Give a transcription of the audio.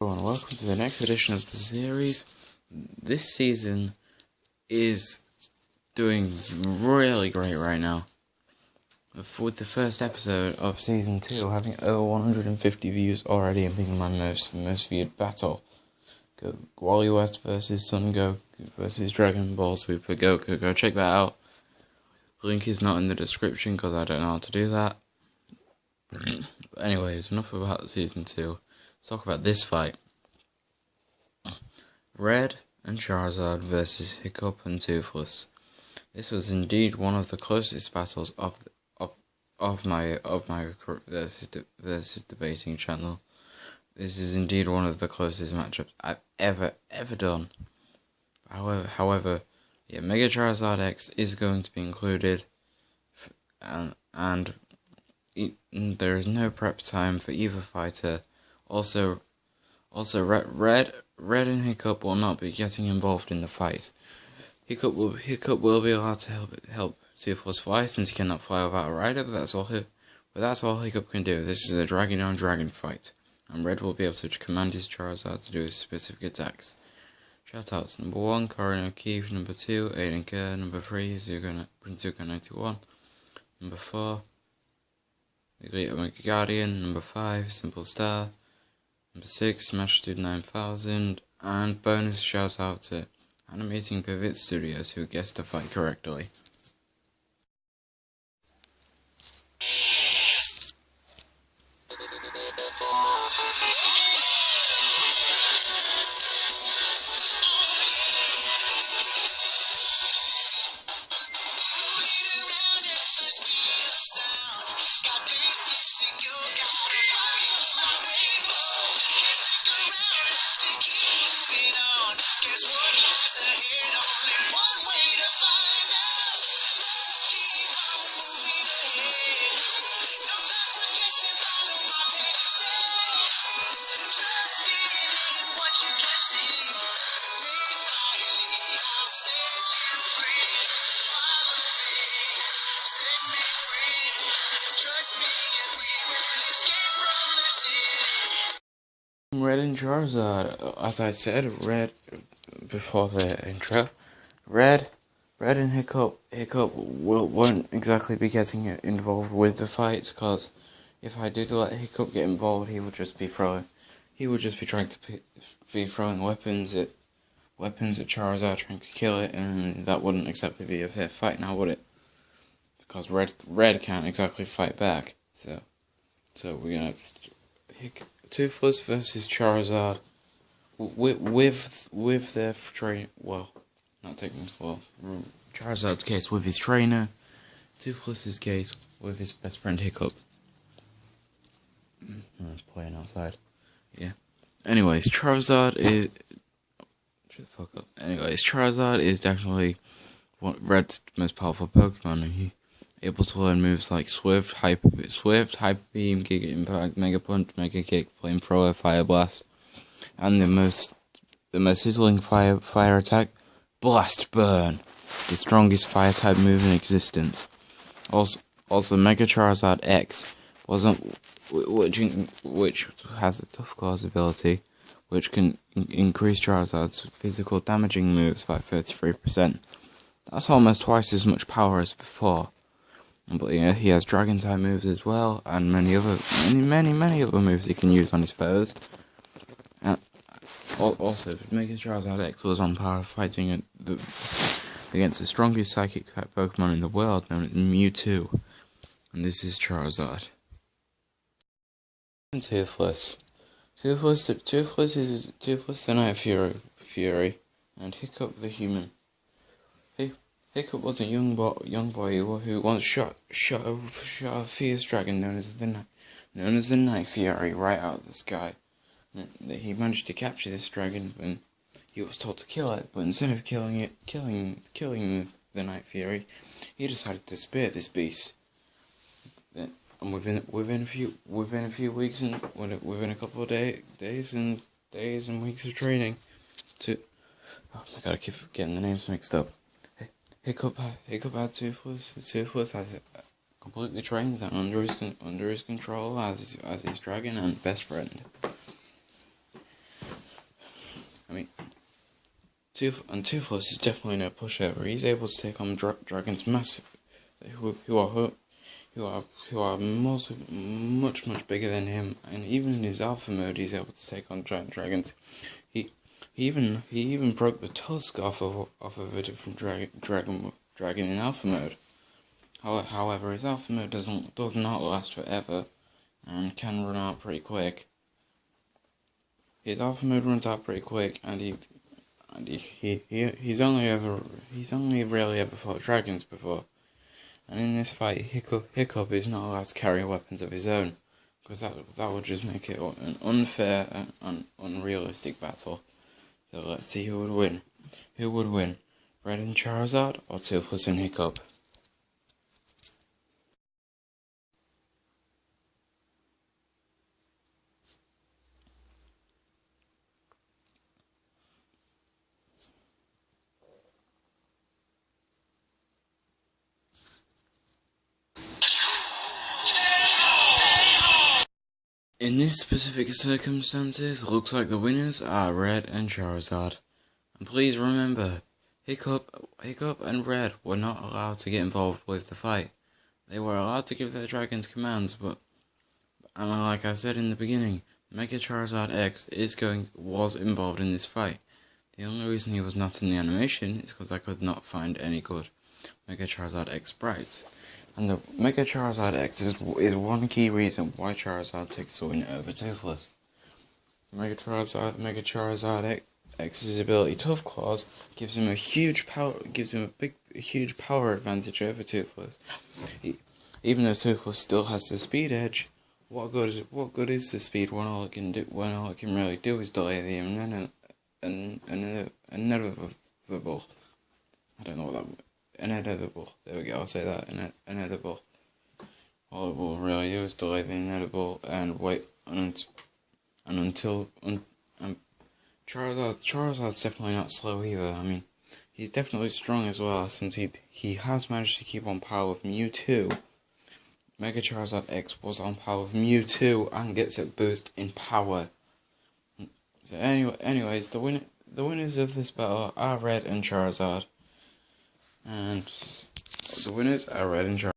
everyone, welcome to the next edition of the series. This season is doing really great right now, with the first episode of season 2 having over 150 views already and being my most viewed battle. Wally West versus Sun Goku versus Dragon Ball Super Goku. Go check that out. Link is not in the description because I don't know how to do that. But anyways, enough about season 2. Let's talk about this fight. Red and Charizard versus Hiccup and Toothless. This was indeed one of the closest battles of my versus debating channel. This is indeed one of the closest matchups I've ever done. However, yeah, Mega Charizard X is going to be included, and there is no prep time for either fighter. Also, Red and Hiccup will not be getting involved in the fight. Hiccup will be allowed to help Toothless fly since he cannot fly without a rider. But that's all Hiccup can do. This is a dragon on dragon fight, and Red will be able to command his Charizard to do his specific attacks. Shoutouts: number 1, Coronel Keith; number 2, Aiden Kerr; number 3, Zuko91; number 4, the Omega Guardian; number 5, Simple Star; number 6, Smash Dude 9000, and bonus shout out to Animating Pivot Studios who guessed the fight correctly. Red and Charizard, as I said, Red before the intro. Red and Hiccup won't exactly be getting involved with the fights, because if I did let Hiccup get involved, he would just be trying to be throwing weapons at Charizard, trying to kill it, and that wouldn't exactly be a fair fight now, would it? Because Red can't exactly fight back, so we're gonna Toothless versus Charizard with their train. Well, not technically. Well, Charizard's case with his trainer, Toothless's case with his best friend Hiccup. Playing outside. Yeah. Anyways, Charizard is. Shut the fuck up. Anyways, Charizard is definitely Red's most powerful Pokemon, and he able to learn moves like Swift, Hyper Beam, Giga Impact, Mega Punch, Mega Kick, Flamethrower, Fire Blast, and the most sizzling fire attack, Blast Burn, the strongest fire type move in existence. Also Mega Charizard X which has a Tough Claws ability, which can increase Charizard's physical damaging moves by 33%. That's almost twice as much power as before. But yeah, he has Dragon type moves as well, and many other moves he can use on his foes. Also, Mega Charizard X was on par fighting against the strongest psychic type Pokemon in the world, known as Mewtwo. And this is Charizard. And Toothless. Toothless the Night Fury, and Hiccup the human. Hiccup was a young boy who once shot a fierce dragon known as the Night Fury right out of the sky. He managed to capture this dragon when he was told to kill it, but instead of killing the Night Fury, he decided to spare this beast. And within a few weeks and within a couple of days and weeks of training, I gotta keep getting the names mixed up. Hiccup had Toothless. Toothless has it completely trained and under his control as his dragon and best friend. Toothless is definitely no pushover. He's able to take on dragons massive, who are much bigger than him, and even in his alpha mode, he's able to take on giant dragons. He even broke the tusk off of a different dragon in alpha mode. However, his alpha mode does not last forever, and can run out pretty quick. His alpha mode runs out pretty quick, and he's only really ever fought dragons before. And in this fight, Hiccup is not allowed to carry weapons of his own, because that would just make it an unfair and unrealistic battle. So let's see who would win. Who would win? Red and Charizard, or Toothless and Hiccup? In this specific circumstances, looks like the winners are Red and Charizard. And please remember, Hiccup and Red were not allowed to get involved with the fight. They were allowed to give their dragons commands, but like I said in the beginning, Mega Charizard X was involved in this fight. The only reason he was not in the animation is because I could not find any good Mega Charizard X sprites. And the Mega Charizard X is one key reason why Charizard takes the win over Toothless. Mega Charizard X's ability Tough Claws gives him a huge power advantage over Toothless. Even though Toothless still has the speed edge, what good is the speed when all it can really do is delay the inevitable. I don't know what that. Inedible. There we go. I'll say that. Inedible. All it will really do is delay the inedible and wait until Charizard's definitely not slow either. I mean, he's definitely strong as well, since he has managed to keep on par with Mewtwo. Mega Charizard X was on par with Mewtwo and gets a boost in power. So anyways, the winners of this battle are Red and Charizard. And the winners are Red and Charizard.